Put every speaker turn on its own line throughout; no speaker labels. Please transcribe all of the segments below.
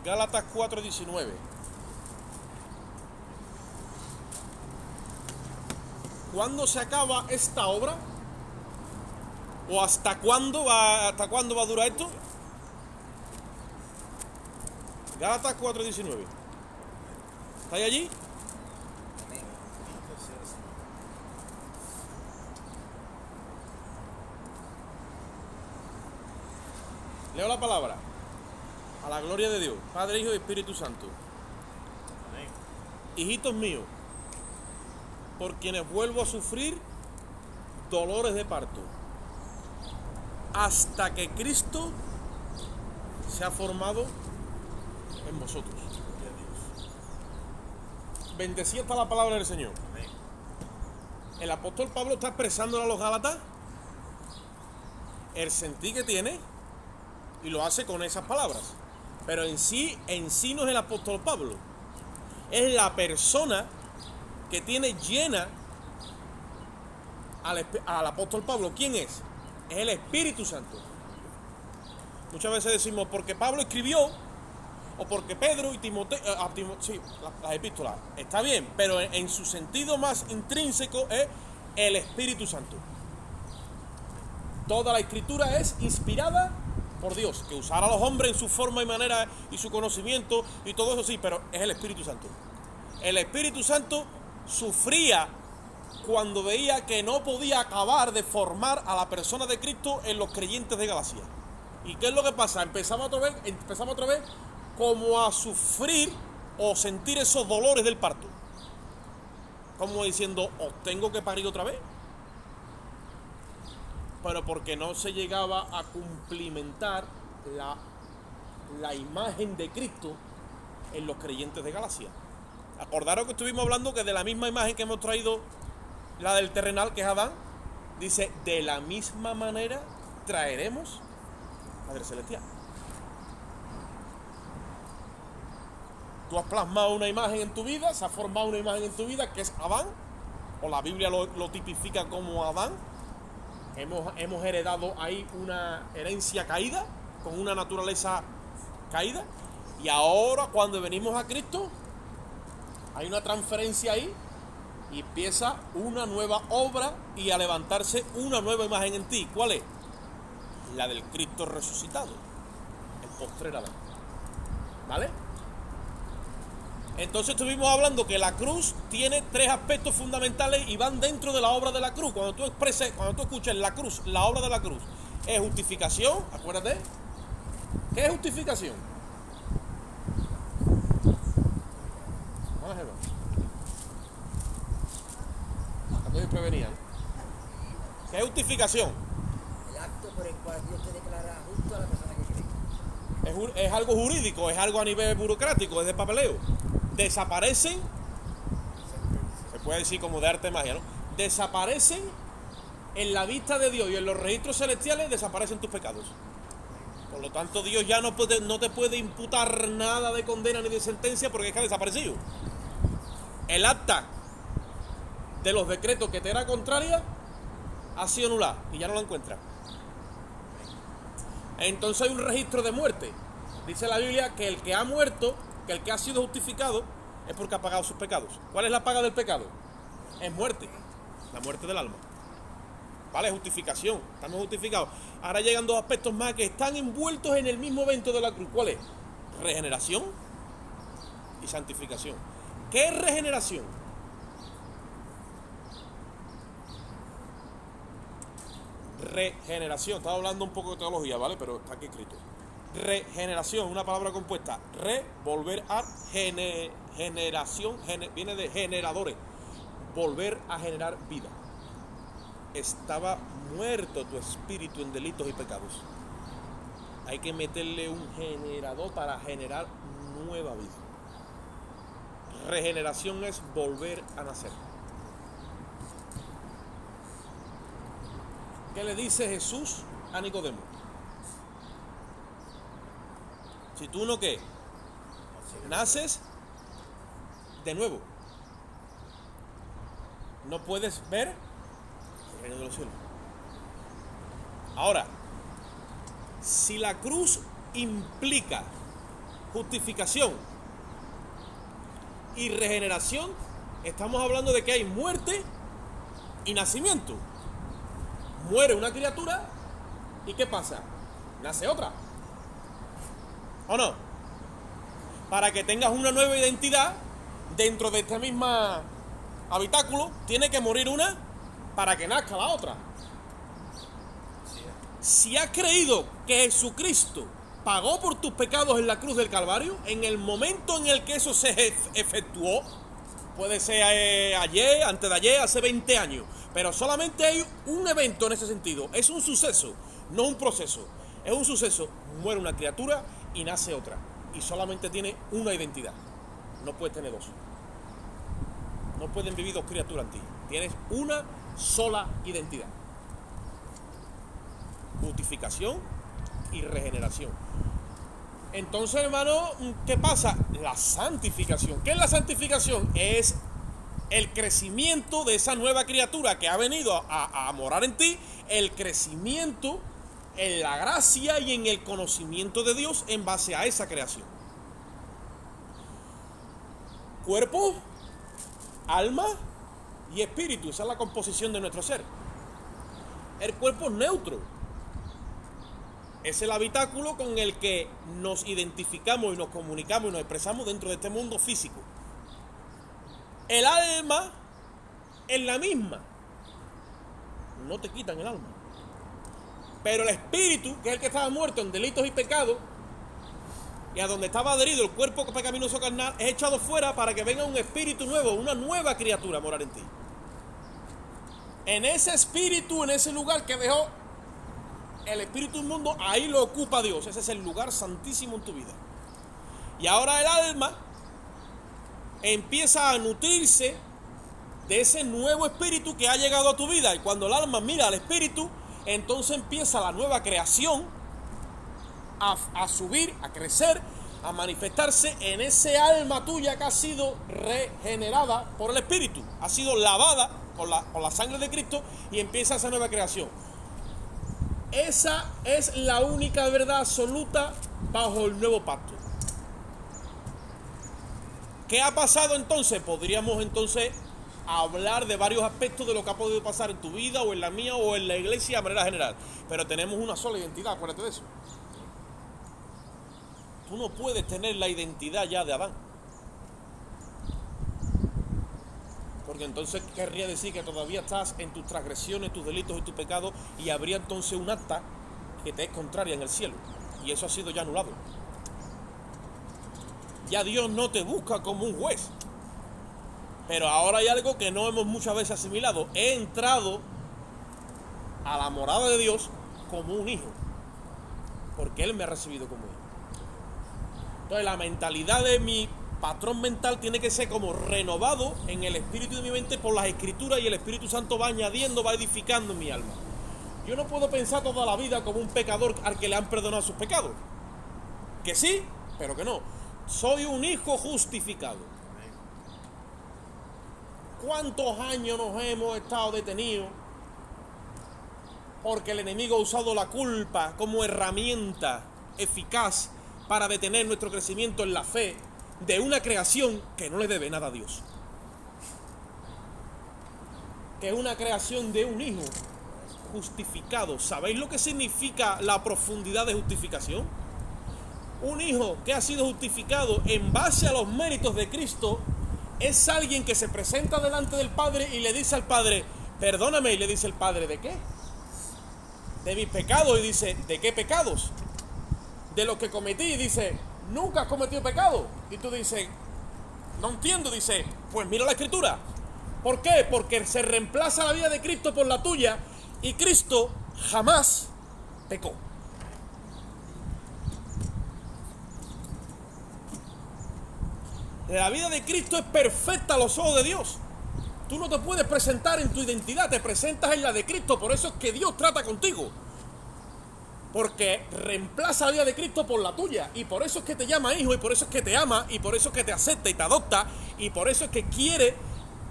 Gálatas 4:19. ¿Cuándo se acaba esta obra? ¿O hasta cuándo va a durar esto? Gálatas 4:19. ¿Estáis allí? Leo la palabra. A la gloria de Dios, Padre, Hijo y Espíritu Santo.
Amén.
Hijitos míos, por quienes vuelvo a sufrir dolores de parto, hasta que Cristo se ha formado en vosotros. Bendecida está la palabra del Señor.
Amén.
El apóstol Pablo está expresándole a los Gálatas el sentir que tiene y lo hace con esas palabras. Pero en sí no es el apóstol Pablo, es la persona que tiene llena al apóstol Pablo. ¿Quién es? Es el Espíritu Santo. Muchas veces decimos porque Pablo escribió, o porque Pedro y Timoteo, sí, las epístolas, está bien, pero en su sentido más intrínseco es el Espíritu Santo. Toda la escritura es inspirada por Dios, que usara a los hombres en su forma y manera y su conocimiento y todo eso sí, pero es el Espíritu Santo. El Espíritu Santo sufría cuando veía que no podía acabar de formar a la persona de Cristo en los creyentes de Galacia. ¿Y qué es lo que pasa? Empezamos otra vez como a sufrir o sentir esos dolores del parto. Como diciendo, ¿os tengo que parir otra vez? Pero porque no se llegaba a cumplimentar la imagen de Cristo en los creyentes de Galacia. Acordaros que estuvimos hablando que de la misma imagen que hemos traído, la del terrenal, que es Adán, dice, de la misma manera traeremos a del celestial. Tú has plasmado una imagen en tu vida, se ha formado una imagen en tu vida que es Adán, o la Biblia lo tipifica como Adán. Hemos heredado ahí una herencia caída, con una naturaleza caída, y ahora cuando venimos a Cristo hay una transferencia ahí y empieza una nueva obra y a levantarse una nueva imagen en ti. ¿Cuál es? La del Cristo resucitado, el postrer Adán. ¿Vale? Entonces estuvimos hablando que la cruz tiene tres aspectos fundamentales y van dentro de la obra de la cruz. Cuando tú escuches la cruz, la obra de la cruz, es justificación, acuérdate. ¿Qué es justificación? ¿Qué es justificación?
El acto por el cual Dios te declara justo a la persona que cree.
Es algo jurídico, es algo a nivel burocrático, es de papeleo. Desaparecen, se puede decir como de arte magia, ¿no? Desaparecen en la vista de Dios y en los registros celestiales, desaparecen tus pecados. Por lo tanto, Dios ya no te puede imputar nada de condena ni de sentencia porque es que ha desaparecido. El acta de los decretos que te era contraria ha sido anulada y ya no la encuentras. Entonces hay un registro de muerte. Dice la Biblia que el que ha muerto, que el que ha sido justificado, es porque ha pagado sus pecados. ¿Cuál es la paga del pecado? Es muerte, la muerte del alma. ¿Vale? Justificación, estamos justificados. Ahora llegan dos aspectos más que están envueltos en el mismo evento de la cruz. ¿Cuál es? Regeneración y santificación. ¿Qué es regeneración? Regeneración, estaba hablando un poco de teología, ¿vale? Pero está aquí escrito. Regeneración, una palabra compuesta. Volver a, generación, viene de generadores. Volver a generar vida. Estaba muerto tu espíritu en delitos y pecados. Hay que meterle un generador para generar nueva vida. Regeneración es volver a nacer. ¿Qué le dice Jesús a Nicodemo? Si tú no, ¿qué? Naces de nuevo, no puedes ver el reino de los cielos. Ahora, si la cruz implica justificación y regeneración, estamos hablando de que hay muerte y nacimiento. Muere una criatura y ¿qué pasa? Nace otra. ¿O no? Para que tengas una nueva identidad dentro de esta misma habitáculo, tiene que morir una para que nazca la otra. Si has creído que Jesucristo pagó por tus pecados en la cruz del Calvario, en el momento en el que eso se efectuó, puede ser ayer, antes de ayer, hace 20 años, pero solamente hay un evento en ese sentido, es un suceso, no un proceso, es un suceso, muere una criatura y nace otra, y solamente tiene una identidad, no puedes tener dos, no pueden vivir dos criaturas en ti, tienes una sola identidad, justificación y regeneración. Entonces, hermano, ¿qué pasa? La santificación. ¿Qué es la santificación? Es el crecimiento de esa nueva criatura que ha venido a morar en ti, el crecimiento en la gracia y en el conocimiento de Dios en base a esa creación. Cuerpo, alma y espíritu, esa es la composición de nuestro ser. El cuerpo es neutro. Es el habitáculo con el que nos identificamos y nos comunicamos y nos expresamos dentro de este mundo físico. El alma es la misma. No te quitan el alma. Pero el espíritu, que es el que estaba muerto en delitos y pecados, y a donde estaba adherido el cuerpo pecaminoso carnal, es echado fuera para que venga un espíritu nuevo, una nueva criatura a morar en ti. En ese espíritu, en ese lugar que dejó el espíritu inmundo, ahí lo ocupa Dios. Ese es el lugar santísimo en tu vida. Y ahora el alma empieza a nutrirse de ese nuevo espíritu que ha llegado a tu vida. Y cuando el alma mira al espíritu, entonces empieza la nueva creación a subir, a crecer, a manifestarse en ese alma tuya que ha sido regenerada por el espíritu, ha sido lavada por la sangre de Cristo, y empieza esa nueva creación. Esa es la única verdad absoluta bajo el nuevo pacto. ¿Qué ha pasado entonces? Podríamos entonces hablar de varios aspectos de lo que ha podido pasar en tu vida o en la mía o en la iglesia de manera general. Pero tenemos una sola identidad, acuérdate de eso. Tú no puedes tener la identidad ya de Adán. Porque entonces querría decir que todavía estás en tus transgresiones, tus delitos y tus pecados, y habría entonces un acta que te es contraria en el cielo. Y eso ha sido ya anulado. Ya Dios no te busca como un juez. Pero ahora hay algo que no hemos muchas veces asimilado. He entrado a la morada de Dios como un hijo, porque Él me ha recibido como hijo. Entonces la mentalidad de mi patrón mental tiene que ser como renovado en el espíritu de mi mente por las escrituras, y el Espíritu Santo va añadiendo, va edificando en mi alma. Yo no puedo pensar toda la vida como un pecador al que le han perdonado sus pecados. Que sí, pero que no. Soy un hijo justificado. ¿Cuántos años nos hemos estado detenidos porque el enemigo ha usado la culpa como herramienta eficaz para detener nuestro crecimiento en la fe de una creación que no le debe nada a Dios? Que es una creación de un hijo justificado. ¿Sabéis lo que significa la profundidad de justificación? Un hijo que ha sido justificado en base a los méritos de Cristo es alguien que se presenta delante del Padre y le dice al Padre: perdóname. Y le dice el Padre: ¿de qué? De mis pecados. Y dice: ¿de qué pecados? De los que cometí. Y dice: nunca has cometido pecado. Y tú dices: no entiendo. Dice: pues mira la escritura. ¿Por qué? Porque se reemplaza la vida de Cristo por la tuya, y Cristo jamás pecó. La vida de Cristo es perfecta a los ojos de Dios. Tú no te puedes presentar en tu identidad, te presentas en la de Cristo. Por eso es que Dios trata contigo, porque reemplaza la vida de Cristo por la tuya, y por eso es que te llama hijo, y por eso es que te ama, y por eso es que te acepta y te adopta, y por eso es que quiere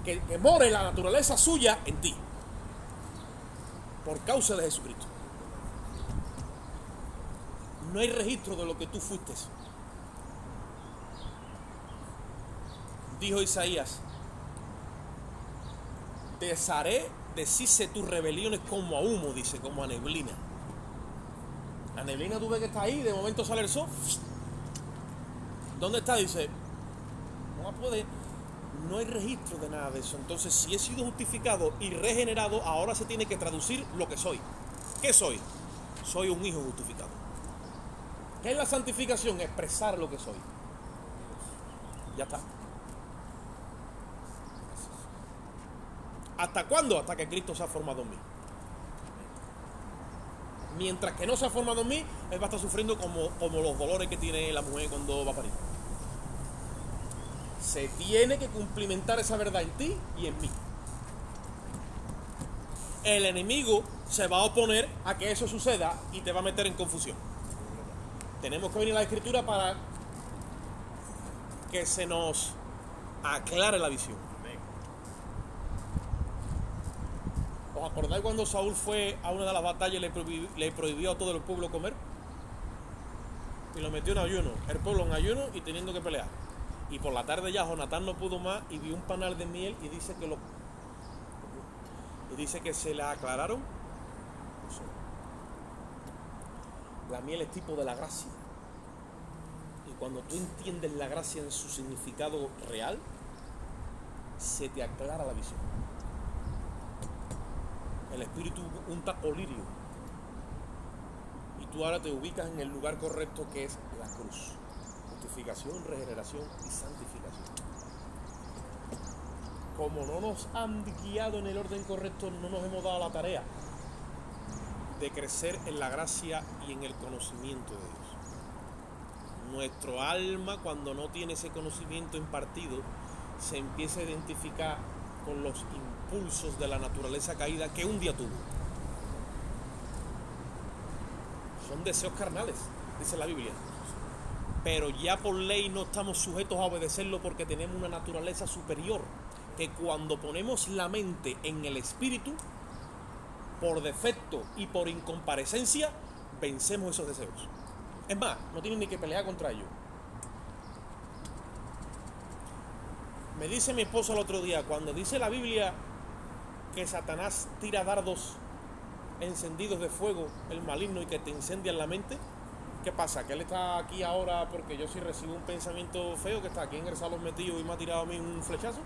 que more la naturaleza suya en ti, por causa de Jesucristo. No hay registro de lo que tú fuiste. Dijo Isaías: deshice tus rebeliones como a humo, dice, como a neblina. La neblina tú ves que está ahí, de momento sale el sol. ¿Dónde está? Dice, no hay registro de nada de eso. Entonces, si he sido justificado y regenerado, ahora se tiene que traducir lo que soy. ¿Qué soy? Soy un hijo justificado. ¿Qué es la santificación? Expresar lo que soy. Ya está. ¿Hasta cuándo? Hasta que Cristo se ha formado en mí. Mientras que no se ha formado en mí, él va a estar sufriendo como los dolores que tiene la mujer cuando va a parir. Se tiene que cumplimentar esa verdad en ti y en mí. El enemigo se va a oponer a que eso suceda y te va a meter en confusión. Tenemos que venir a la Escritura para que se nos aclare la visión. ¿Os acordáis cuando Saúl fue a una de las batallas y le prohibió a todo el pueblo comer? Y lo metió en ayuno, el pueblo en ayuno y teniendo que pelear. Y por la tarde ya Jonatán no pudo más y vio un panal de miel y dice que se le aclararon. La miel es tipo de la gracia. Y cuando tú entiendes la gracia en su significado real, se te aclara la visión. El Espíritu unta colirio. Y tú ahora te ubicas en el lugar correcto, que es la cruz. Justificación, regeneración y santificación. Como no nos han guiado en el orden correcto, no nos hemos dado la tarea de crecer en la gracia y en el conocimiento de Dios. Nuestro alma, cuando no tiene ese conocimiento impartido, se empieza a identificar con los impulsos de la naturaleza caída que un día tuvo. Son deseos carnales, dice la Biblia. Pero ya por ley no estamos sujetos a obedecerlo porque tenemos una naturaleza superior, que cuando ponemos la mente en el espíritu, por defecto y por incomparecencia, vencemos esos deseos. Es más, no tienen ni que pelear contra ellos. Me dice mi esposo el otro día, cuando dice la Biblia que Satanás tira dardos encendidos de fuego, el maligno, y que te incendian la mente, ¿qué pasa? ¿Que él está aquí ahora porque yo sí recibo un pensamiento feo, que está aquí en el salón metido y me ha tirado a mí un flechazo?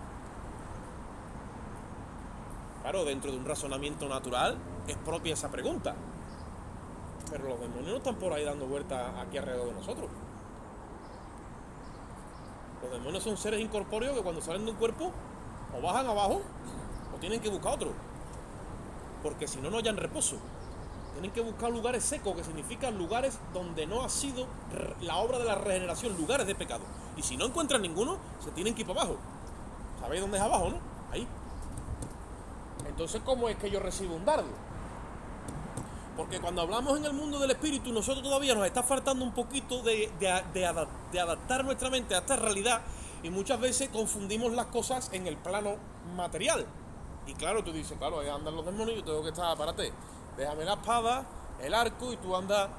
Claro, dentro de un razonamiento natural es propia esa pregunta. Pero los demonios no están por ahí dando vueltas aquí alrededor de nosotros. Los demonios son seres incorpóreos que cuando salen de un cuerpo o bajan abajo o tienen que buscar otro. Porque si no, no hallan reposo. Tienen que buscar lugares secos, que significan lugares donde no ha sido la obra de la regeneración, lugares de pecado. Y si no encuentran ninguno, se tienen que ir para abajo. ¿Sabéis dónde es abajo, no? Ahí. Entonces, ¿cómo es que yo recibo un dardo? Porque cuando hablamos en el mundo del espíritu, nosotros todavía nos está faltando un poquito de adaptar nuestra mente a esta realidad, y muchas veces confundimos las cosas en el plano material. Y claro, tú dices, claro, ahí andan los demonios, yo tengo que estar, párate, déjame la espada, el arco, y tú andas.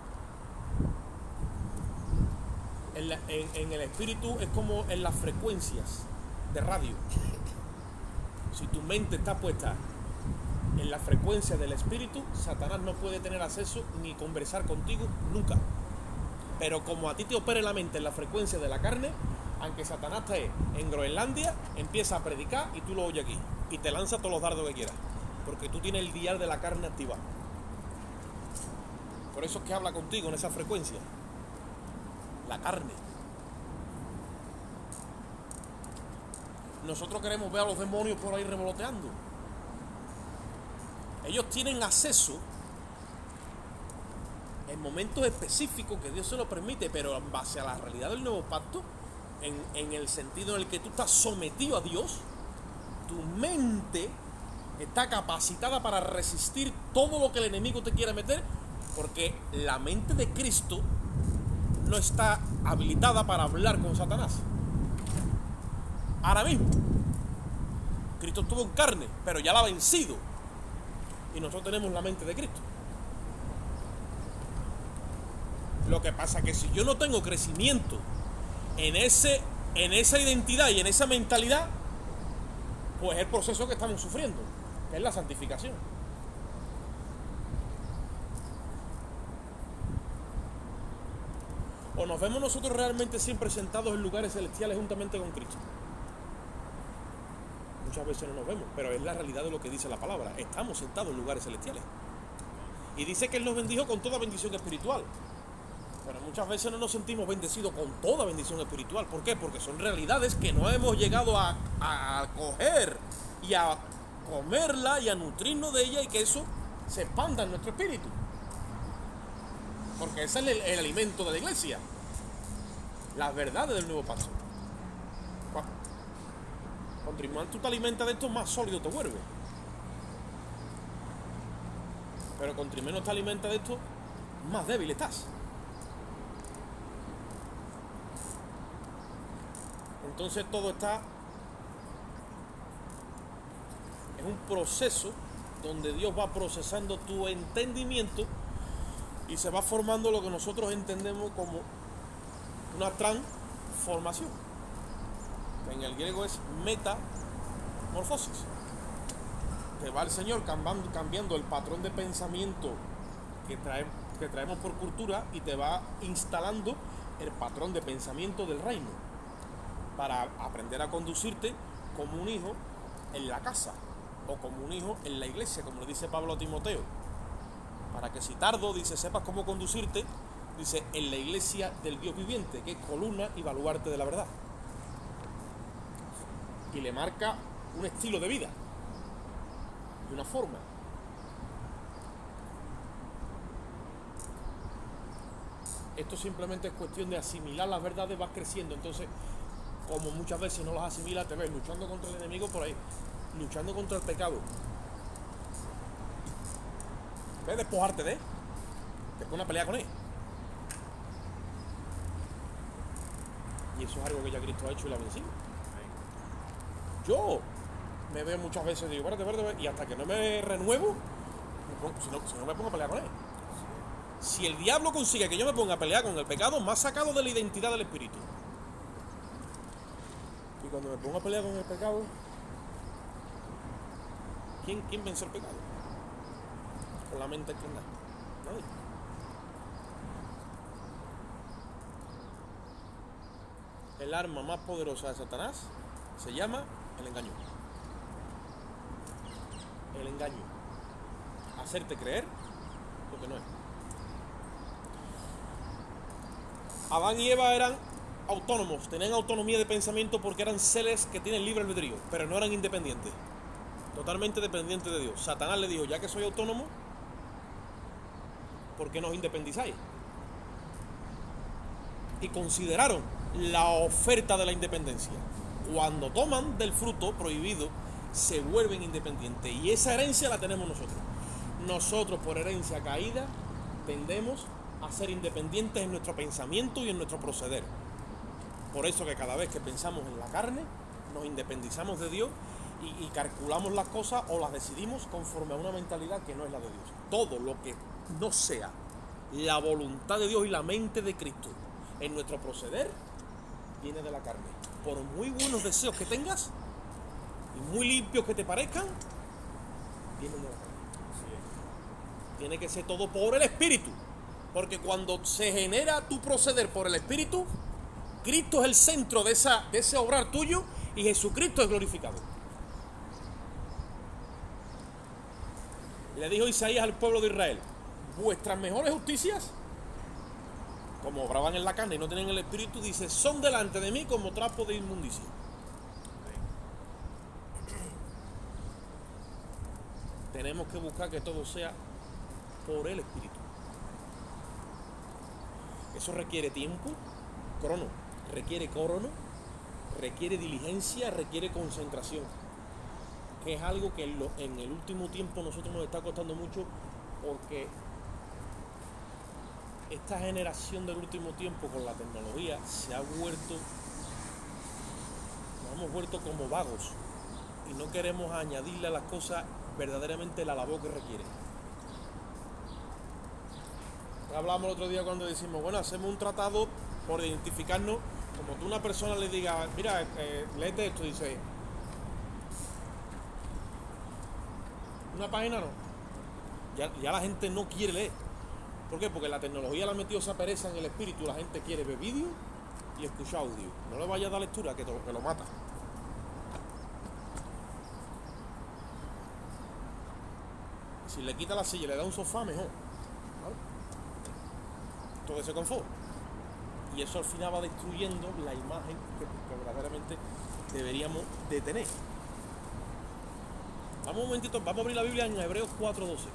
En el espíritu es como en las frecuencias de radio. Si tu mente está puesta en la frecuencia del espíritu, Satanás no puede tener acceso ni conversar contigo nunca. Pero como a ti te opere la mente en la frecuencia de la carne, aunque Satanás esté en Groenlandia, empieza a predicar y tú lo oyes aquí y te lanza todos los dardos que quieras, porque tú tienes el dial de la carne activado. Por eso es que habla contigo en esa frecuencia, la carne. Nosotros queremos ver a los demonios por ahí revoloteando. Ellos tienen acceso en momentos específicos que Dios se lo permite, pero en base a la realidad del nuevo pacto, en el sentido en el que tú estás sometido a Dios, tu mente está capacitada para resistir todo lo que el enemigo te quiera meter, porque la mente de Cristo no está habilitada para hablar con Satanás. Ahora mismo, Cristo estuvo en carne, pero ya la ha vencido. Y nosotros tenemos la mente de Cristo. Lo que pasa es que si yo no tengo crecimiento en en esa identidad y en esa mentalidad, pues el proceso que estamos sufriendo, que es la santificación. ¿O nos vemos nosotros realmente siempre sentados en lugares celestiales juntamente con Cristo? Muchas veces no nos vemos, pero es la realidad de lo que dice la palabra. Estamos sentados en lugares celestiales. Y dice que Él nos bendijo con toda bendición espiritual. Pero muchas veces no nos sentimos bendecidos con toda bendición espiritual. ¿Por qué? Porque son realidades que no hemos llegado a coger y a comerla y a nutrirnos de ella, y que eso se expanda en nuestro espíritu. Porque ese es el alimento de la iglesia. Las verdades del nuevo pacto. Cuanto más tú te alimentas de esto, más sólido te vuelve. Pero cuanto menos te alimentas de esto, más débil estás. Entonces todo está... Es un proceso donde Dios va procesando tu entendimiento y se va formando lo que nosotros entendemos como una transformación. En el griego es metamorfosis. Te va el Señor cambiando el patrón de pensamiento que traemos por cultura, y te va instalando el patrón de pensamiento del reino, para aprender a conducirte como un hijo en la casa, o como un hijo en la iglesia, como le dice Pablo a Timoteo. Para que si tardo, dice, sepas cómo conducirte, dice, en la iglesia del Dios viviente, que es columna y baluarte de la verdad. Y le marca un estilo de vida y una forma. Esto simplemente es cuestión de asimilar las verdades, vas creciendo. Entonces, como muchas veces no las asimilas, te ves luchando contra el enemigo por ahí, luchando contra el pecado. ¿Ves? Despojarte de él, te pone a pelear con él. Y eso es algo que ya Cristo ha hecho y lo ha vencido. Yo me veo muchas veces, digo, espérate, y hasta que no me renuevo, si no me pongo a pelear con él. Si el diablo consigue que yo me ponga a pelear con el pecado, me ha sacado de la identidad del espíritu. Y cuando me pongo a pelear con el pecado, ¿quién vence el pecado? Con la mente externa. Nadie. El arma más poderosa de Satanás se llama el engaño. El engaño. Hacerte creer lo que no es. Adán y Eva eran autónomos, tenían autonomía de pensamiento porque eran seres que tienen libre albedrío, pero no eran independientes. Totalmente dependientes de Dios. Satanás le dijo, ya que soy autónomo, ¿por qué no os independizáis? Y consideraron la oferta de la independencia. Cuando toman del fruto prohibido, se vuelven independientes. Y esa herencia la tenemos nosotros. Nosotros, por herencia caída, tendemos a ser independientes en nuestro pensamiento y en nuestro proceder. Por eso que cada vez que pensamos en la carne, nos independizamos de Dios y calculamos las cosas o las decidimos conforme a una mentalidad que no es la de Dios. Todo lo que no sea la voluntad de Dios y la mente de Cristo en nuestro proceder, viene de la carne. Por muy buenos deseos que tengas y muy limpios que te parezcan, vienen de la carne. Tiene que ser todo por el Espíritu. Porque cuando se genera tu proceder por el Espíritu, Cristo es el centro de ese obrar tuyo y Jesucristo es glorificado. Le dijo Isaías al pueblo de Israel, vuestras mejores justicias, como obraban en la carne y no tenían el Espíritu, dice, son delante de mí como trapo de inmundicia. Tenemos que buscar que todo sea por el Espíritu. Eso requiere tiempo, requiere diligencia, requiere concentración, que es algo que en el último tiempo nosotros nos está costando mucho, porque esta generación del último tiempo con la tecnología nos hemos vuelto como vagos y no queremos añadirle a las cosas verdaderamente la labor que requiere. Hablamos el otro día cuando decimos, bueno, hacemos un tratado por identificarnos como tú a una persona le digas, mira, léete esto, dice, una página no. Ya la gente no quiere leer. ¿Por qué? Porque la tecnología le ha metido esa pereza en el espíritu. La gente quiere ver vídeo y escuchar audio. No le vaya a dar lectura, que lo mata. Si le quita la silla y le da un sofá, mejor. ¿Vale? Todo ese confort. Y eso al final va destruyendo la imagen que verdaderamente deberíamos de tener. Vamos un momentito, vamos a abrir la Biblia en Hebreos 4:12.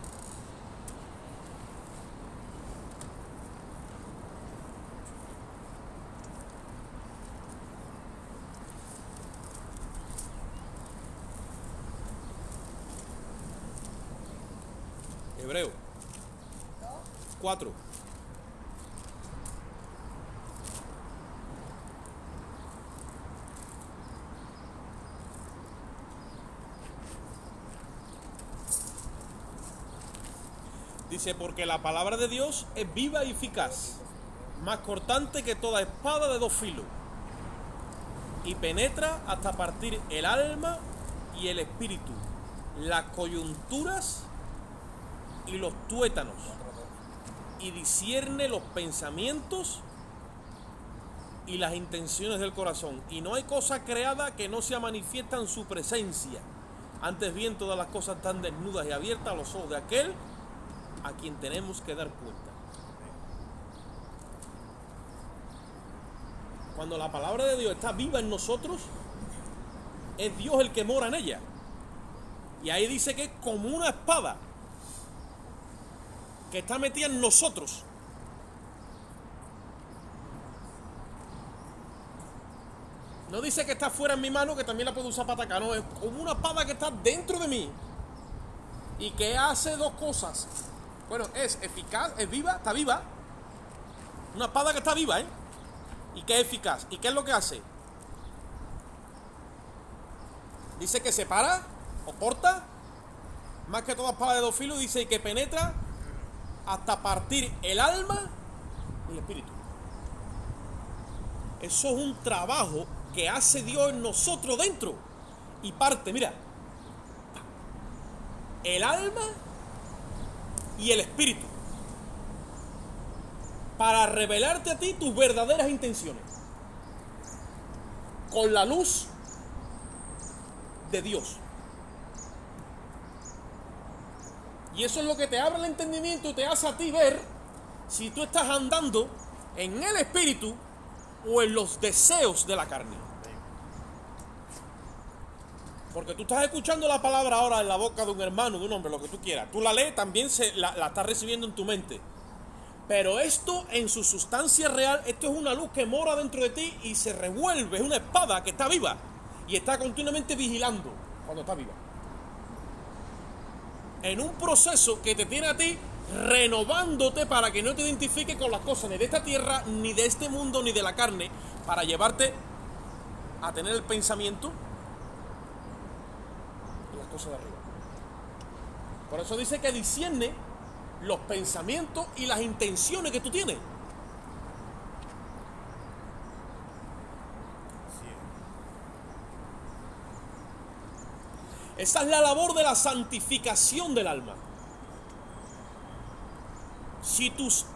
Hebreo 4. Dice, porque la palabra de Dios es viva y eficaz, más cortante que toda espada de dos filos, y penetra hasta partir el alma y el espíritu, las coyunturas y los tuétanos, y discierne los pensamientos y las intenciones del corazón. Y no hay cosa creada que no sea manifiesta en su presencia. Antes bien, todas las cosas están desnudas y abiertas a los ojos de aquel a quien tenemos que dar cuenta. Cuando la palabra de Dios está viva en nosotros, es Dios el que mora en ella. Y ahí dice que es como una espada que está metida en nosotros. No dice que está fuera en mi mano, que también la puedo usar para atacar. No, es como una espada que está dentro de mí y que hace dos cosas. Bueno, es eficaz, es viva, está viva. Una espada que está viva, ¿eh? Y que es eficaz. ¿Y qué es lo que hace? Dice que separa o corta, más que toda espada de dos filos, dice que penetra hasta partir el alma y el espíritu. Eso es un trabajo que hace Dios en nosotros dentro. Y parte, mira, el alma y el espíritu, para revelarte a ti tus verdaderas intenciones con la luz de Dios. Y eso es lo que te abre el entendimiento y te hace a ti ver si tú estás andando en el espíritu o en los deseos de la carne. Porque tú estás escuchando la palabra ahora en la boca de un hermano, de un hombre, lo que tú quieras. Tú la lees, también la estás recibiendo en tu mente. Pero esto, en su sustancia real, esto es una luz que mora dentro de ti y se revuelve. Es una espada que está viva y está continuamente vigilando cuando está viva. En un proceso que te tiene a ti renovándote para que no te identifiques con las cosas ni de esta tierra, ni de este mundo, ni de la carne, para llevarte a tener el pensamiento de las cosas de arriba. Por eso dice que discierne los pensamientos y las intenciones que tú tienes. Esa es la labor de la santificación del alma. Si tus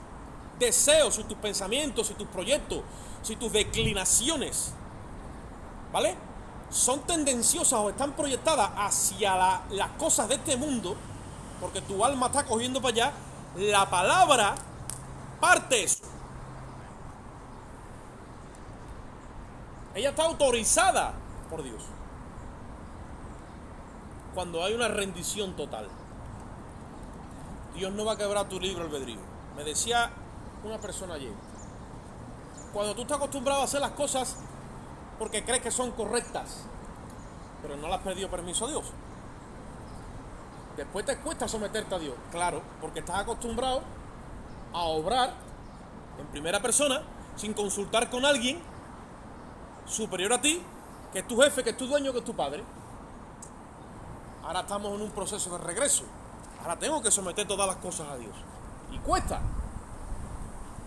deseos, si tus pensamientos, si tus proyectos, si tus declinaciones, ¿vale?, son tendenciosas o están proyectadas hacia las cosas de este mundo, porque tu alma está cogiendo para allá, la palabra parte eso. Ella está autorizada por Dios cuando hay una rendición total. Dios no va a quebrar tu libre albedrío. Me decía una persona ayer, cuando tú estás acostumbrado a hacer las cosas porque crees que son correctas, pero no le has pedido permiso a Dios, después te cuesta someterte a Dios. Claro, porque estás acostumbrado a obrar en primera persona sin consultar con alguien superior a ti, que es tu jefe, que es tu dueño, que es tu padre. Ahora estamos en un proceso de regreso. Ahora tengo que someter todas las cosas a Dios. Y cuesta.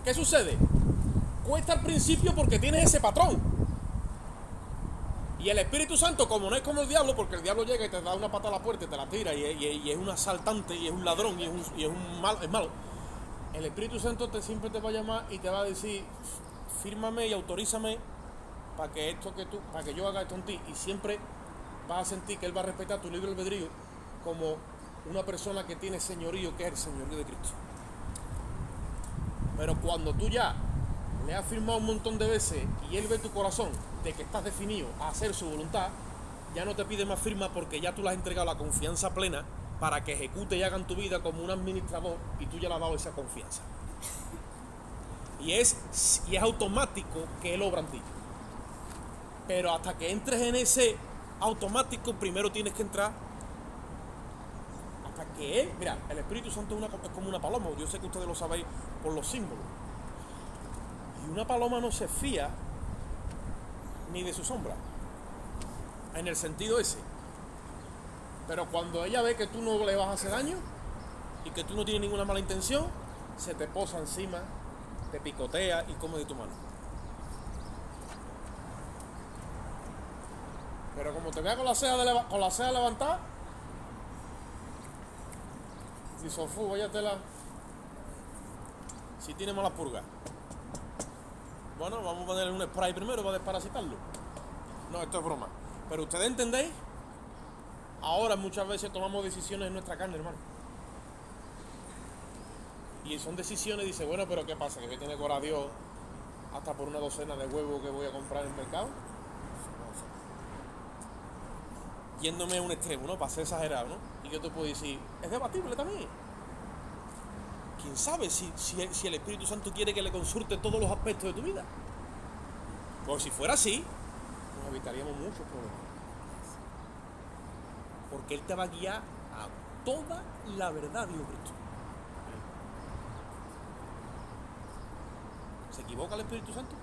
¿Qué sucede? cuesta al principio porque tienes ese patrón. Y el Espíritu Santo, como no es como el diablo, porque el diablo llega y te da una pata a la puerta y te la tira, y es un asaltante, y es un ladrón, y es malo. El Espíritu Santo siempre te va a llamar y te va a decir, fírmame y autorízame para que yo haga esto en ti. Y siempre vas a sentir que Él va a respetar tu libre albedrío como una persona que tiene señorío, que es el señorío de Cristo. Pero cuando tú ya le has firmado un montón de veces y Él ve tu corazón de que estás definido a hacer su voluntad, ya no te pide más firma porque ya tú le has entregado la confianza plena para que ejecute y haga en tu vida como un administrador, y tú ya le has dado esa confianza. Y es automático que Él obra en ti. Pero hasta que entres en ese automático, primero tienes que entrar hasta que Él... Mira, el Espíritu Santo es como una paloma. Yo sé que ustedes lo sabéis por los símbolos. Y una paloma no se fía ni de su sombra, en el sentido ese. Pero cuando ella ve que tú no le vas a hacer daño y que tú no tienes ninguna mala intención, se te posa encima, te picotea y come de tu mano. Pero como te vea con la ceja levantada, dice, váyatela, si tiene malas purgas. Bueno, vamos a ponerle un spray primero para desparasitarlo. No, esto es broma. Pero ustedes entendéis, ahora muchas veces tomamos decisiones en nuestra carne, hermano. Y son decisiones, dice, bueno, pero ¿qué pasa? ¿Que voy a tener cora a Dios hasta por una docena de huevos que voy a comprar en el mercado? Yéndome a un extremo, ¿no? Para ser exagerado, ¿no? Y yo te puedo decir, es debatible también. ¿Quién sabe si el Espíritu Santo quiere que le consulte todos los aspectos de tu vida? Pues si fuera así, nos evitaríamos muchos problemas. Porque Él te va a guiar a toda la verdad, dijo Cristo. ¿Se equivoca el Espíritu Santo?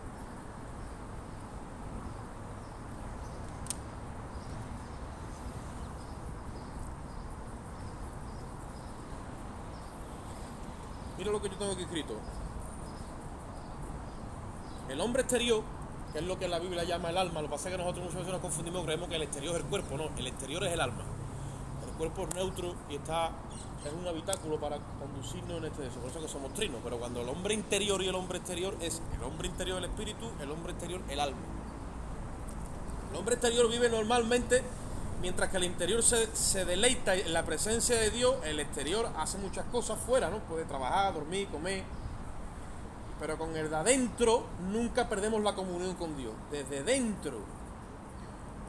Mira lo que yo tengo aquí escrito. El hombre exterior, que es lo que la Biblia llama el alma, lo que pasa es que nosotros muchas veces nos confundimos, creemos que el exterior es el cuerpo. No, el exterior es el alma. El cuerpo es neutro y es un habitáculo para conducirnos en este eso. Por eso que somos trinos. Pero cuando el hombre interior y el hombre exterior es el hombre interior el espíritu, el hombre exterior el alma. El hombre exterior vive normalmente, mientras que el interior se deleita en la presencia de Dios. El exterior hace muchas cosas fuera, ¿no? Puede trabajar, dormir, comer. Pero con el de adentro nunca perdemos la comunión con Dios. Desde dentro,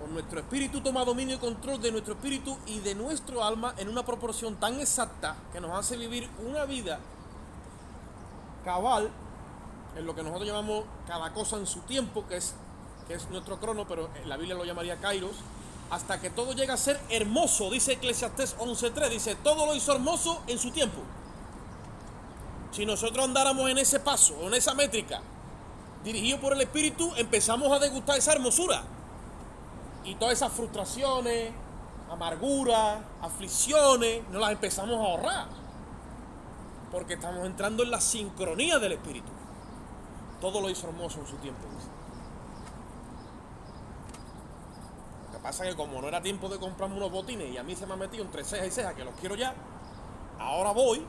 con nuestro espíritu toma dominio y control de nuestro espíritu y de nuestro alma en una proporción tan exacta que nos hace vivir una vida cabal en lo que nosotros llamamos cada cosa en su tiempo, que es nuestro crono, pero la Biblia lo llamaría kairos, hasta que todo llega a ser hermoso. Dice Eclesiastés 11:3, dice, todo lo hizo hermoso en su tiempo. Si nosotros andáramos en ese paso, en esa métrica, dirigido por el Espíritu, empezamos a degustar esa hermosura. Y todas esas frustraciones, amarguras, aflicciones, nos las empezamos a ahorrar. Porque estamos entrando en la sincronía del Espíritu. Todo lo hizo hermoso en su tiempo, dice. Lo que pasa es que como no era tiempo de comprarme unos botines y a mí se me ha metido entre ceja y ceja que los quiero ya, ahora voy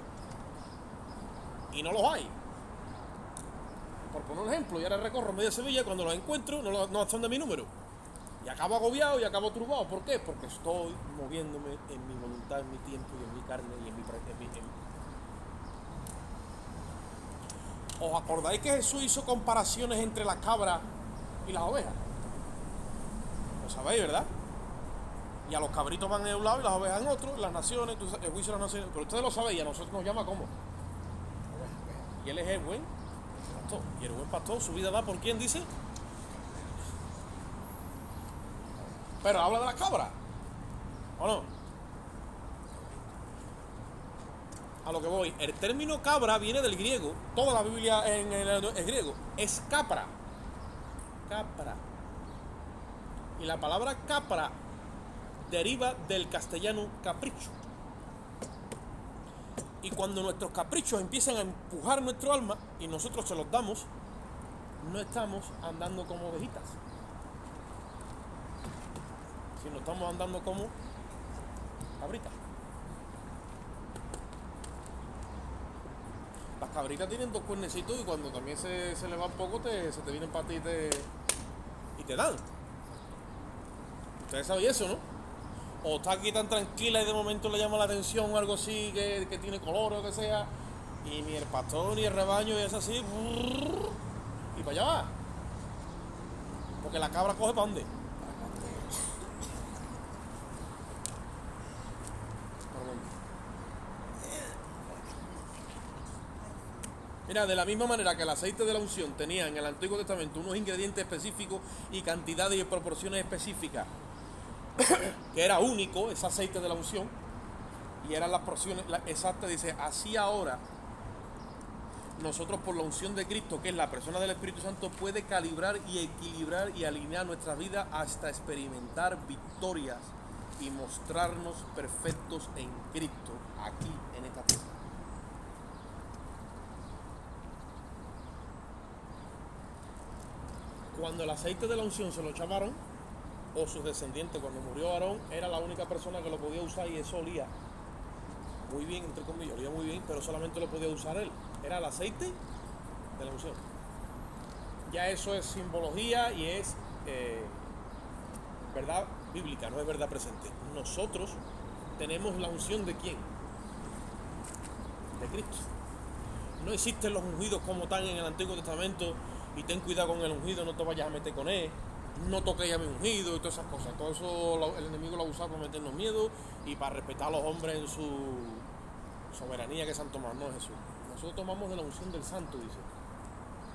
y no los hay. Por poner un ejemplo, y ahora recorro media Sevilla, cuando los encuentro no son de mi número. Y acabo agobiado y acabo turbado. ¿Por qué? Porque estoy moviéndome en mi voluntad, en mi tiempo y en mi carne y en mi... ¿Os acordáis que Jesús hizo comparaciones entre las cabras y las ovejas? Lo sabéis, ¿verdad? Y a los cabritos van en un lado y las ovejas en otro, las naciones, el juicio de las naciones. Pero ustedes lo sabéis, y a nosotros nos llama ¿cómo? Y él es el buen pastor. Y el buen pastor, su vida da por quién, dice. Pero habla de las cabras, ¿o no? A lo que voy, el término cabra viene del griego. Toda la Biblia es griego. Es capra. Capra. Y la palabra capra deriva del castellano capricho. Y cuando nuestros caprichos empiezan a empujar nuestro alma y nosotros se los damos, no estamos andando como ovejitas, sino estamos andando como cabritas. Las cabritas tienen 2 cuernecitos y cuando también se le va un poco, se te vienen para ti y te dan. Ustedes saben eso, ¿no? O está aquí tan tranquila y de momento le llama la atención o algo así que tiene color o lo que sea, y ni el pastor ni el rebaño es así, y para allá va. Porque la cabra coge para dónde. Mira, de la misma manera que el aceite de la unción tenía en el Antiguo Testamento unos ingredientes específicos y cantidades y proporciones específicas, que era único ese aceite de la unción, y eran las porciones exactas, dice, así ahora nosotros por la unción de Cristo, que es la persona del Espíritu Santo, puede calibrar y equilibrar y alinear nuestra vida hasta experimentar victorias y mostrarnos perfectos en Cristo aquí en esta tierra. Cuando el aceite de la unción se lo echaba Aarón, o sus descendientes, cuando murió Aarón, era la única persona que lo podía usar, y eso olía muy bien, entre comillas, olía muy bien, pero solamente lo podía usar él. Era el aceite de la unción. Ya eso es simbología y es verdad bíblica, no es verdad presente. Nosotros tenemos la unción ¿de quién? De Cristo. No existen los ungidos como están en el Antiguo Testamento, y ten cuidado con el ungido, no te vayas a meter con él, no toques a mi ungido y todas esas cosas. Todo eso el enemigo lo ha usado para meternos miedo y para respetar a los hombres en su soberanía que se han tomado. No es Jesús. Nosotros tomamos de la unción del Santo, dice.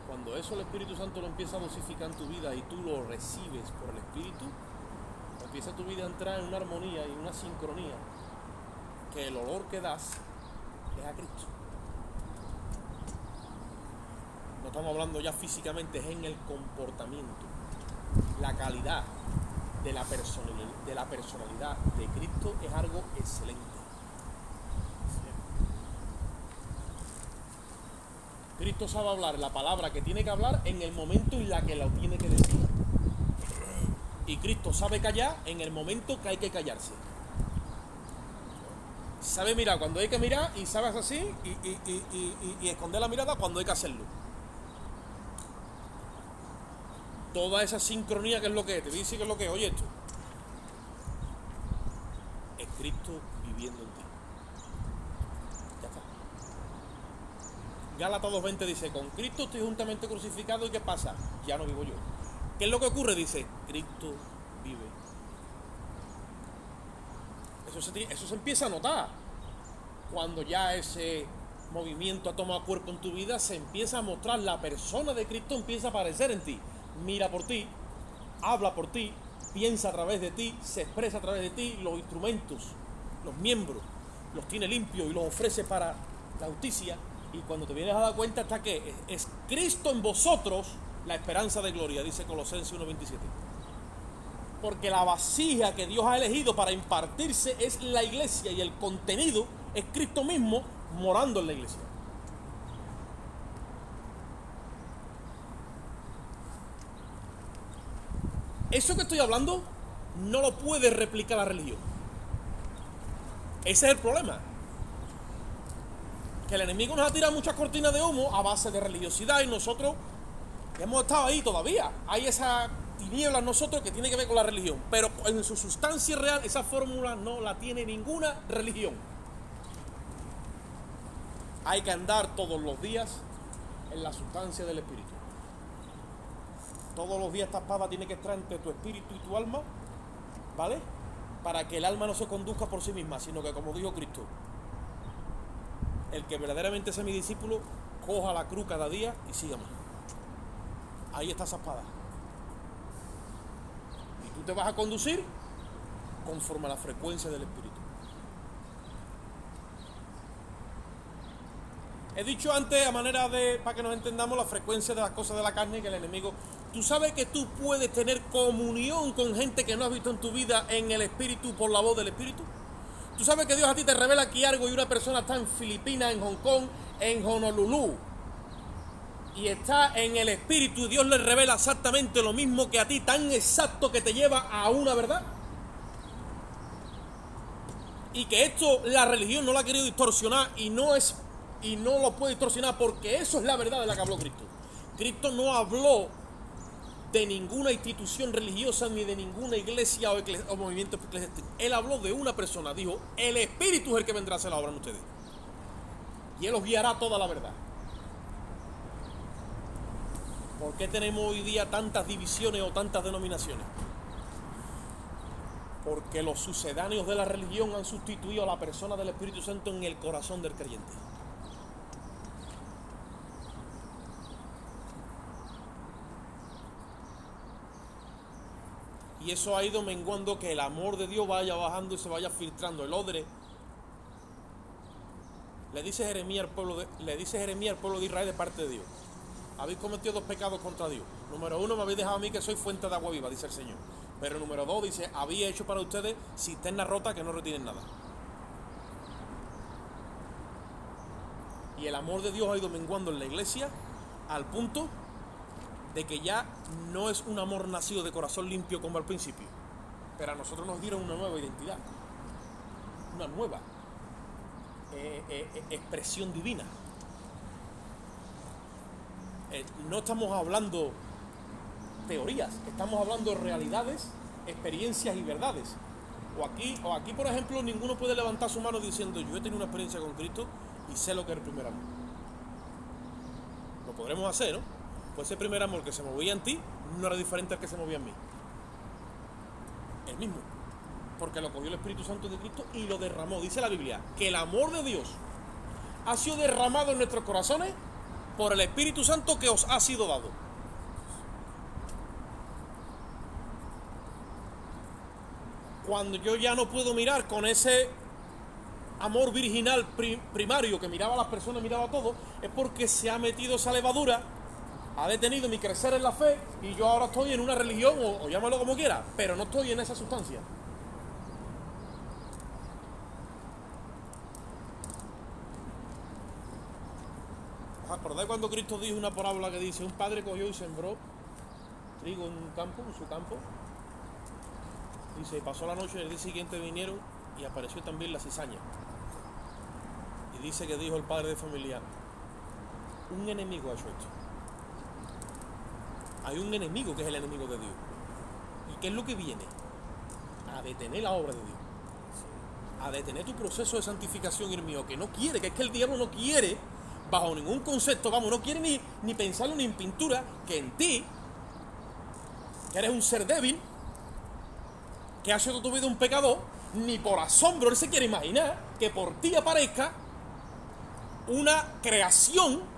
Cuando eso el Espíritu Santo lo empieza a dosificar en tu vida y tú lo recibes por el Espíritu, empieza tu vida a entrar en una armonía y una sincronía, que el olor que das es a Cristo. No estamos hablando ya físicamente, es en el comportamiento. La calidad de la personalidad de Cristo es algo excelente. Cristo sabe hablar la palabra que tiene que hablar en el momento en la que lo tiene que decir. Y Cristo sabe callar en el momento que hay que callarse. Sabe mirar cuando hay que mirar y sabe hacer así y esconder la mirada cuando hay que hacerlo. Toda esa sincronía, que es lo que es, te dice que es lo que es. Oye, esto es Cristo viviendo en ti. Ya está. Gálatas 2:20 dice, con Cristo estoy juntamente crucificado, ¿y qué pasa? Ya no vivo yo. ¿Qué es lo que ocurre? Dice, Cristo vive. Eso se empieza a notar. Cuando ya ese movimiento ha tomado cuerpo en tu vida, se empieza a mostrar, la persona de Cristo empieza a aparecer en ti. Mira por ti, habla por ti, piensa a través de ti, se expresa a través de ti, los instrumentos, los miembros, los tiene limpios y los ofrece para la justicia. Y cuando te vienes a dar cuenta, está que es Cristo en vosotros la esperanza de gloria, dice Colosenses 1:27. Porque la vasija que Dios ha elegido para impartirse es la iglesia, y el contenido es Cristo mismo morando en la iglesia. Eso que estoy hablando no lo puede replicar la religión. Ese es el problema. Que el enemigo nos ha tirado muchas cortinas de humo a base de religiosidad, y nosotros hemos estado ahí todavía. Hay esa tiniebla en nosotros que tiene que ver con la religión. Pero en su sustancia real, esa fórmula no la tiene ninguna religión. Hay que andar todos los días en la sustancia del Espíritu. Todos los días esta espada tiene que estar entre tu espíritu y tu alma, ¿vale? Para que el alma no se conduzca por sí misma, sino que, como dijo Cristo, el que verdaderamente sea mi discípulo, coja la cruz cada día y sígame. Ahí está esa espada. Y tú te vas a conducir conforme a la frecuencia del Espíritu. He dicho antes, a manera de, para que nos entendamos, la frecuencia de las cosas de la carne, que el enemigo... Tú sabes que tú puedes tener comunión con gente que no has visto en tu vida en el Espíritu, por la voz del Espíritu. Tú sabes que Dios a ti te revela aquí algo y una persona está en Filipinas, en Hong Kong, en Honolulu, y está en el Espíritu y Dios le revela exactamente lo mismo que a ti, tan exacto que te lleva a una verdad. Y que esto la religión no lo ha querido distorsionar y no lo puede distorsionar, porque eso es la verdad de la que habló Cristo. Cristo no habló de ninguna institución religiosa ni de ninguna iglesia o movimiento eclesiástico. Él habló de una persona, dijo: el Espíritu es el que vendrá a hacer la obra en ustedes y Él os guiará toda la verdad. ¿Por qué tenemos hoy día tantas divisiones o tantas denominaciones? Porque los sucedáneos de la religión han sustituido a la persona del Espíritu Santo en el corazón del creyente. Y eso ha ido menguando, que el amor de Dios vaya bajando y se vaya filtrando. El odre, le dice Jeremías al pueblo de Israel de parte de Dios: habéis cometido 2 pecados contra Dios. Número 1, me habéis dejado a mí, que soy fuente de agua viva, dice el Señor. Pero número 2, dice: habéis hecho para ustedes cisternas rotas que no retienen nada. Y el amor de Dios ha ido menguando en la iglesia al punto de que ya no es un amor nacido de corazón limpio como al principio. Pero a nosotros nos dieron una nueva identidad, una nueva expresión divina. No estamos hablando teorías, estamos hablando de realidades, experiencias y verdades. O aquí, por ejemplo, ninguno puede levantar su mano diciendo: yo he tenido una experiencia con Cristo y sé lo que es el primer amor. Lo podremos hacer, ¿no? Pues ese primer amor que se movía en ti no era diferente al que se movía en mí. El mismo. Porque lo cogió el Espíritu Santo de Cristo y lo derramó. Dice la Biblia que el amor de Dios ha sido derramado en nuestros corazones por el Espíritu Santo que os ha sido dado. Cuando yo ya no puedo mirar con ese amor virginal primario que miraba a las personas, miraba a todo, es porque se ha metido esa levadura, ha detenido mi crecer en la fe, y yo ahora estoy en una religión, o llámalo como quiera, pero no estoy en esa sustancia. ¿Os acordáis cuando Cristo dijo una parábola que dice: un padre cogió y sembró trigo en un campo, en su campo? Dice: pasó la noche y el día siguiente vinieron y apareció también la cizaña. Y dice que dijo el padre de familia: un enemigo ha hecho esto. Hay un enemigo que es el enemigo de Dios. ¿Y qué es lo que viene? A detener la obra de Dios, a detener tu proceso de santificación y el mío, que no quiere, que es que el diablo no quiere, bajo ningún concepto, no quiere ni pensarlo ni en pintura, que en ti, que eres un ser débil, que ha sido tu vida un pecador, ni por asombro él se quiere imaginar que por ti aparezca una creación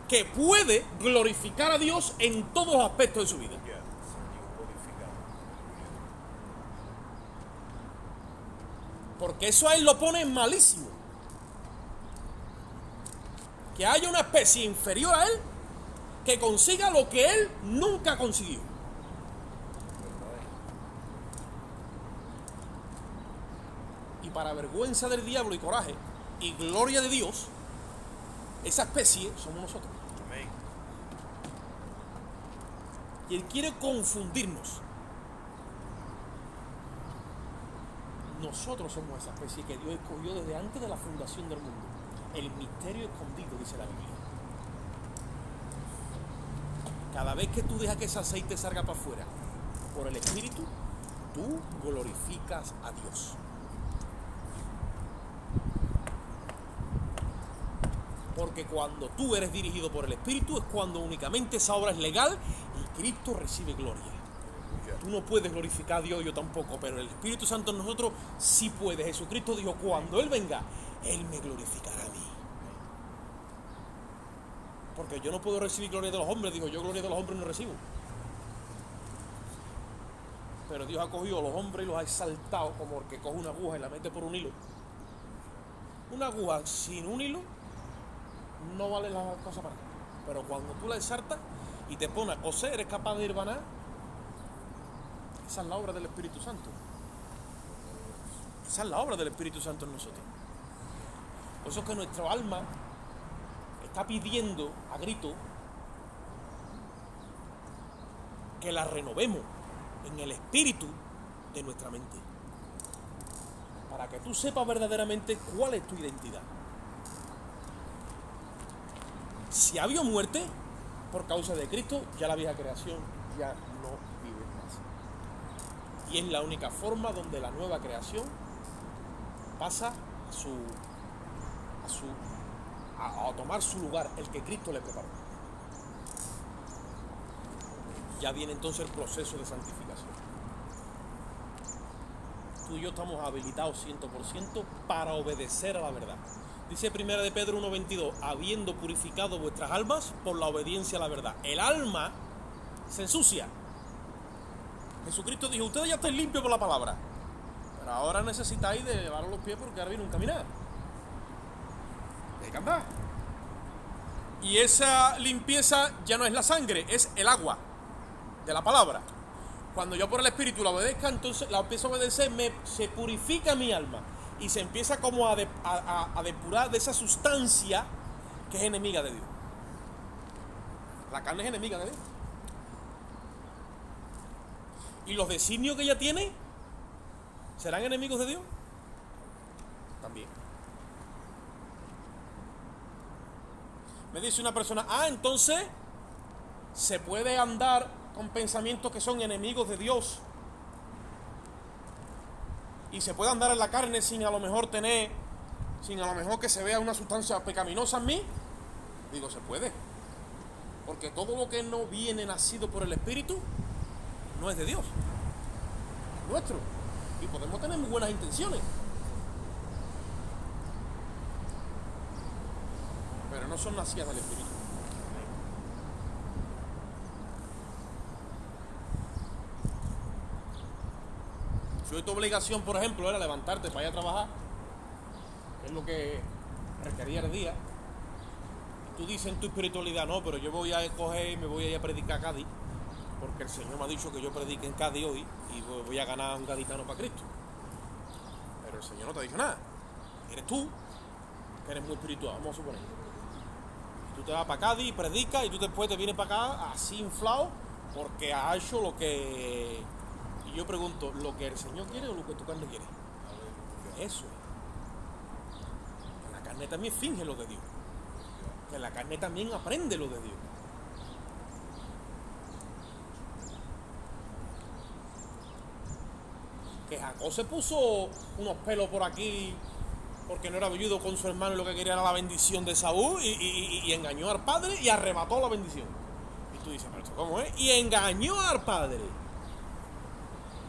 que puede glorificar a Dios en todos los aspectos de su vida. Porque eso a él lo pone malísimo. Que haya una especie inferior a él que consiga lo que él nunca consiguió. Y para vergüenza del diablo y coraje y gloria de Dios, esa especie somos nosotros. Amén. Y él quiere confundirnos. Nosotros somos esa especie que Dios escogió desde antes de la fundación del mundo. El misterio escondido, dice la Biblia. Cada vez que tú dejas que ese aceite salga para afuera por el Espíritu, tú glorificas a Dios. Porque cuando tú eres dirigido por el Espíritu es cuando únicamente esa obra es legal y Cristo recibe gloria. Tú no puedes glorificar a Dios, yo tampoco, pero el Espíritu Santo en nosotros sí puede. Jesucristo dijo: cuando Él venga, Él me glorificará a mí. Porque yo no puedo recibir gloria de los hombres. Digo, yo gloria de los hombres no recibo. Pero Dios ha cogido a los hombres y los ha exaltado como el que coge una aguja y la mete por un hilo. Una aguja sin un hilo no vale la cosa para nada. Pero cuando tú la exaltas y te pones a coser, eres capaz de irvanar. Esa es la obra del Espíritu Santo. Esa es la obra del Espíritu Santo en nosotros. Por eso es que nuestro alma está pidiendo a grito que la renovemos en el espíritu de nuestra mente, para que tú sepas verdaderamente cuál es tu identidad. Si ha habido muerte por causa de Cristo, ya la vieja creación ya no vive más. Y es la única forma donde la nueva creación pasa a tomar su lugar, el que Cristo le preparó. Ya viene entonces el proceso de santificación. Tú y yo estamos habilitados 100% para obedecer a la verdad. Dice 1 de Pedro 1:22, habiendo purificado vuestras almas por la obediencia a la verdad. El alma se ensucia. Jesucristo dijo, ustedes ya están limpios por la palabra, pero ahora necesitáis de lavar los pies porque ahora viene un caminar. Hay que andar. Y esa limpieza ya no es la sangre, es el agua de la palabra. Cuando yo por el Espíritu la obedezca, entonces la empiezo a obedecer, se purifica mi alma y se empieza como a depurar de esa sustancia que es enemiga de Dios. La carne es enemiga de Dios. ¿Y los designios que ella tiene serán enemigos de Dios? También. Me dice una persona, entonces se puede andar con pensamientos que son enemigos de Dios y se puede andar en la carne sin a lo mejor que se vea una sustancia pecaminosa en mí. Digo, se puede, porque todo lo que no viene nacido por el Espíritu no es de Dios, es nuestro, y podemos tener muy buenas intenciones, pero no son nacidas del Espíritu. Si hoy tu obligación, por ejemplo, era levantarte para ir a trabajar, que es lo que requería el día, y tú dices en tu espiritualidad, no, pero yo voy a coger y me voy a ir a predicar a Cádiz, porque el Señor me ha dicho que yo predique en Cádiz hoy y voy a ganar a un gaditano para Cristo. Pero el Señor no te ha dicho nada. Eres tú, que eres muy espiritual, vamos a suponer. Tú te vas para Cádiz y predicas y tú después te vienes para acá así inflado porque has hecho lo que... Y yo pregunto, ¿lo que el Señor quiere o lo que tu carne quiere? Eso es. La carne también finge lo de Dios. Que la carne también aprende lo de Dios. Que Jacob se puso unos pelos por aquí porque no era viudo con su hermano y lo que quería era la bendición de Saúl y engañó al padre y arrebató la bendición. Y tú dices, pero esto ¿cómo es? Y engañó al padre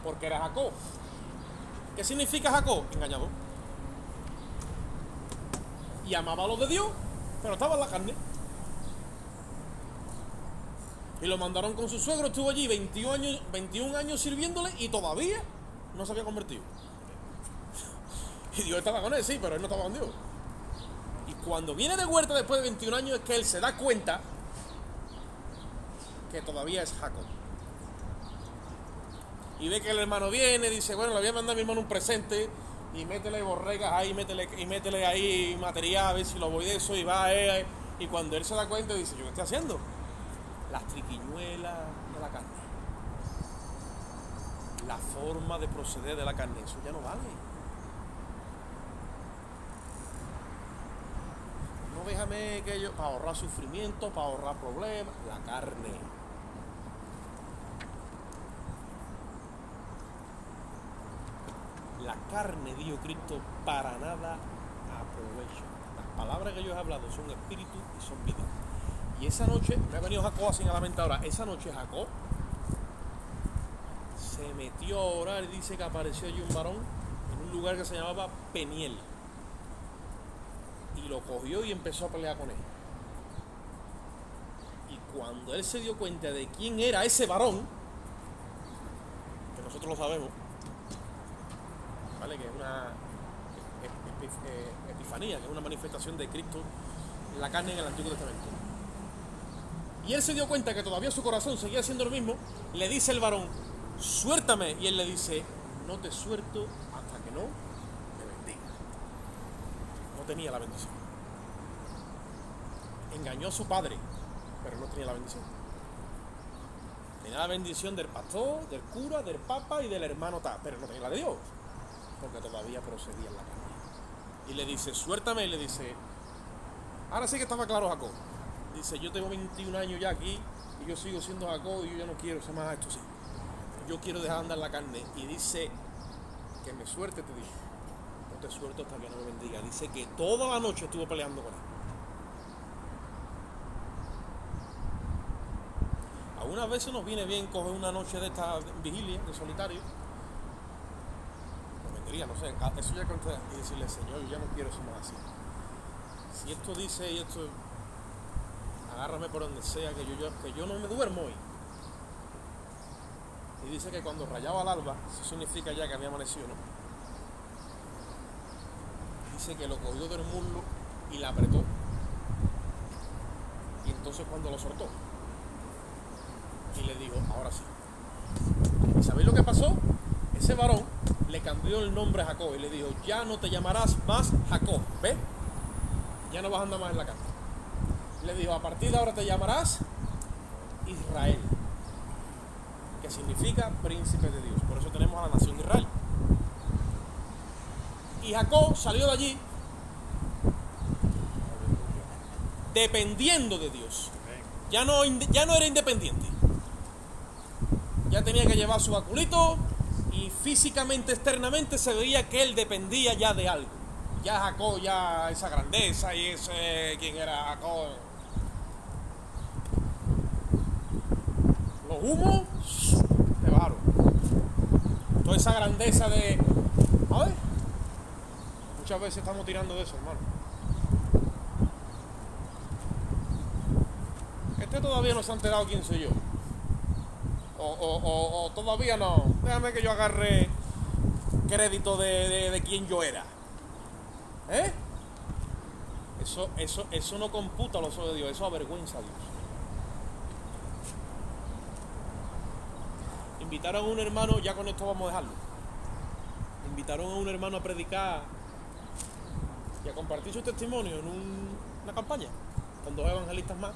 porque era Jacob. ¿Qué significa Jacob? Engañador. Y amaba lo de Dios, pero estaba en la carne. Y lo mandaron con su suegro, estuvo allí 21 años sirviéndole y todavía no se había convertido. Y Dios estaba con él, sí, pero él no estaba con Dios. Y cuando viene de vuelta después de 21 años es que él se da cuenta que todavía es Jacob. Y ve que el hermano viene y dice, bueno, le voy a mandar a mi hermano un presente y métele borregas ahí, métele ahí material, a ver si lo voy de eso, y va y cuando él se da cuenta dice, ¿yo qué estoy haciendo? Las triquiñuelas de la carne. La forma de proceder de la carne, eso ya no vale. No déjame que yo, para ahorrar sufrimiento, para ahorrar problemas, la carne. La carne, dijo Cristo, para nada aprovecho. Las palabras que yo he hablado son espíritu y son vida. Y esa noche, me ha venido Jacob así a la mente ahora, esa noche Jacob se metió a orar y dice que apareció allí un varón en un lugar que se llamaba Peniel. Y lo cogió y empezó a pelear con él. Y cuando él se dio cuenta de quién era ese varón, que nosotros lo sabemos, ¿vale? Que es una epifanía, que es una manifestación de Cristo en la carne en el Antiguo Testamento. Y él se dio cuenta que todavía su corazón seguía siendo lo mismo. Le dice el varón, suéltame. Y él le dice, no te suelto hasta que no me bendiga. No tenía la bendición. engañó a su padre, pero no tenía la bendición. Tenía la bendición del pastor, del cura, del papa y del hermano tal, pero no tenía la de Dios, porque todavía procedía en la carne. Y le dice, suéltame, y le dice, ahora sí que estaba claro Jacob. Dice, yo tengo 21 años ya aquí, y yo sigo siendo Jacob, y yo ya no quiero ser más esto, sí. Yo quiero dejar de andar la carne. Y dice, que me suelte, te digo. No te suelto hasta que no me bendiga. Dice que toda la noche estuvo peleando con él. Algunas veces nos viene bien coger una noche de esta vigilia, de solitario. Me vendría, no sé, eso ya conté. Y decirle, Señor, yo ya no quiero ser más así. Si esto dice y esto, agárrame por donde sea, que yo no me duermo hoy. Y dice que cuando rayaba el alba, eso significa ya que había amanecido, ¿no? Dice que lo cogió del muslo y la apretó. Y entonces cuando lo soltó, y le dijo, ahora sí. ¿Y sabéis lo que pasó? Ese varón le cambió el nombre a Jacob y le dijo, ya no te llamarás más Jacob, ¿ves? Ya no vas a andar más en la casa. Le dijo, a partir de ahora te llamarás Israel, que significa príncipe de Dios. Por eso tenemos a la nación de Israel. Y Jacob salió de allí dependiendo de Dios. Ya no era independiente. Ya tenía que llevar su baculito y físicamente, externamente se veía que él dependía ya de algo. Ya Jacob, ya esa grandeza y ese, ¿quién era Jacob? Los humos se bajaron. Toda esa grandeza de... A ver, muchas veces estamos tirando de eso, hermano. Todavía no se ha enterado quién soy yo. O todavía no. Déjame que yo agarre crédito de quién yo era. ¿Eh? Eso no computa los ojos de Dios, eso avergüenza a Dios. Invitaron a un hermano, ya con esto vamos a dejarlo. Invitaron a un hermano a predicar y a compartir su testimonio en una campaña con 2 evangelistas más.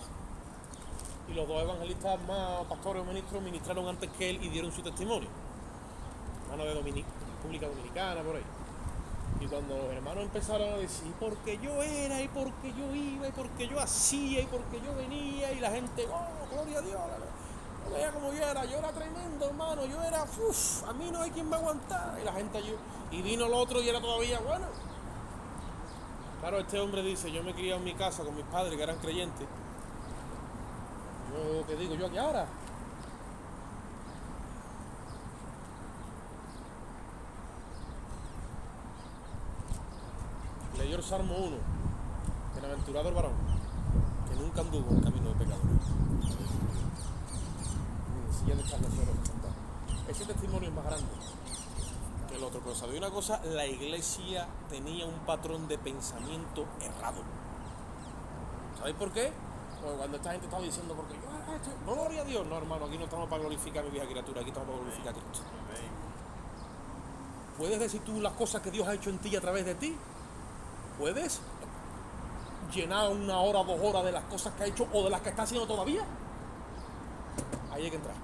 Y los 2 evangelistas más, pastores o ministros, ministraron antes que él y dieron su testimonio. Hermanos de República Dominicana, por ahí. Y cuando los hermanos empezaron a decir, porque yo era, y porque yo iba, y porque yo hacía, y porque yo venía, y la gente, oh, gloria a Dios, no veía como yo era tremendo, hermano, yo era, a mí no hay quien me aguantara. Y la gente y vino el otro y era todavía bueno. Claro, este hombre dice, yo me crié en mi casa con mis padres que eran creyentes. Yo, ¿qué digo yo aquí ahora? Leyó el Salmo 1, bienaventurado el varón, que nunca anduvo en camino de pecadores. Silla de escarnecedores. Ese testimonio es más grande que el otro, pero ¿sabéis una cosa? La iglesia tenía un patrón de pensamiento errado. ¿Sabéis por qué? Pues cuando esta gente estaba diciendo, porque yo era esto, no, gloria a Dios, no, hermano, aquí no estamos para glorificar a mi vieja criatura, aquí estamos para glorificar a Cristo. ¿Puedes decir tú las cosas que Dios ha hecho en ti a través de ti? ¿Puedes llenar 1 hora, 2 horas de las cosas que ha hecho o de las que está haciendo todavía? Ahí hay que entrar.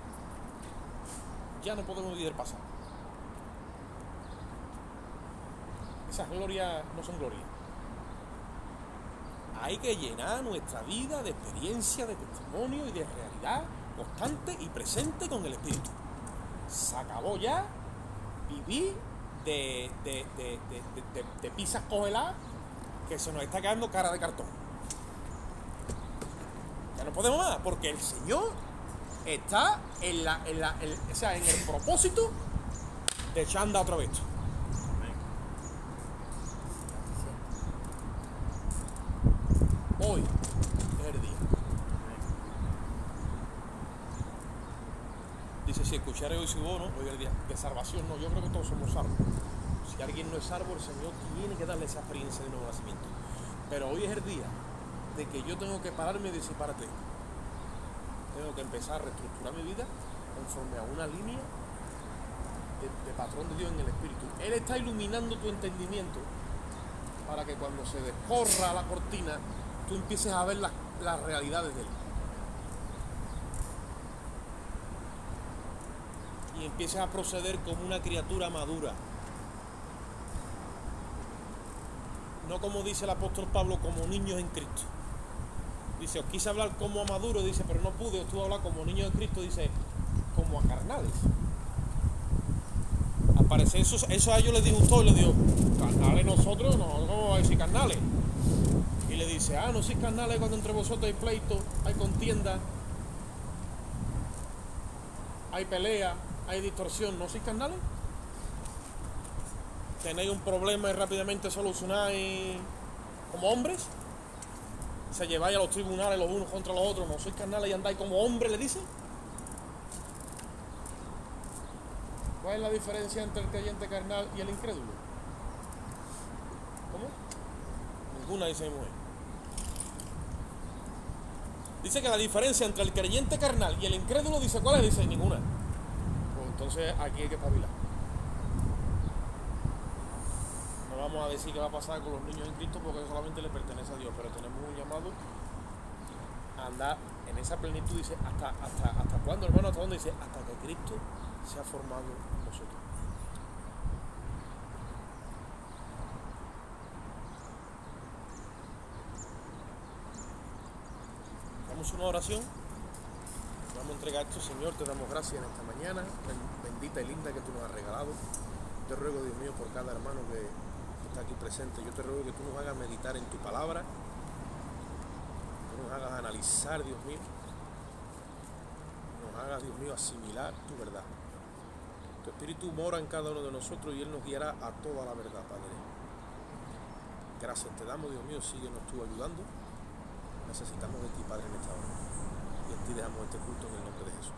Ya no podemos vivir el pasado. Esas glorias no son glorias. Hay que llenar nuestra vida de experiencia, de testimonio y de realidad constante y presente con el Espíritu. Se acabó ya vivir de pizzas congeladas que se nos está quedando cara de cartón. Ya no podemos más, porque el Señor está en el propósito de echar a andar otra vez. Hoy es el día. Dice, si escucharé hoy su voz, ¿no? Hoy es el día de salvación. No, yo creo que todos somos salvos. Si alguien no es salvo, el Señor tiene que darle esa experiencia de nuevo nacimiento. Pero hoy es el día de que yo tengo que pararme y decir, párate. Tengo que empezar a reestructurar mi vida conforme a una línea de patrón de Dios en el Espíritu. Él está iluminando tu entendimiento para que cuando se descorra la cortina, tú empieces a ver las las realidades de Él. Y empieces a proceder como una criatura madura. No como dice el apóstol Pablo, como niños en Cristo. Dice, os quise hablar como a maduros, dice, pero no pude, os tuve a hablar como niños en Cristo, dice, como a carnales. Al parecer eso a ellos les disgustó y les digo, carnales nosotros, no vamos a decir carnales. Y le dice, no sois carnales cuando entre vosotros hay pleito, hay contienda, hay pelea, hay distorsión, ¿no sois carnales? Tenéis un problema y rápidamente solucionáis como hombres. Se lleváis a los tribunales los unos contra los otros, no sois carnales y andáis como hombres, le dice. ¿Cuál es la diferencia entre el creyente carnal y el incrédulo? ¿Cómo? Ninguna, dice mi mujer. Dice que la diferencia entre el creyente carnal y el incrédulo, dice, ¿cuál es? Dice, ninguna. Pues entonces aquí hay que espabilar. No vamos a decir qué va a pasar con los niños en Cristo porque solamente le pertenece a Dios, pero tenemos un llamado a andar en esa plenitud. Dice, ¿hasta cuándo, hermano? ¿Hasta dónde? Dice, hasta que Cristo se ha formado en nosotros. Hagamos una oración. Vamos a entregar esto. Señor, te damos gracias en esta mañana bendita y linda que tú nos has regalado. Te ruego, Dios mío, por cada hermano que está aquí presente. Yo te ruego que tú nos hagas meditar en tu palabra, que nos hagas analizar, Dios mío, nos hagas, Dios mío, asimilar tu verdad. Tu Espíritu mora en cada uno de nosotros y Él nos guiará a toda la verdad, Padre. Gracias te damos, Dios mío, síguenos tú ayudando. Necesitamos de ti, Padre, en esta hora. Y en ti dejamos este culto en el nombre de Jesús.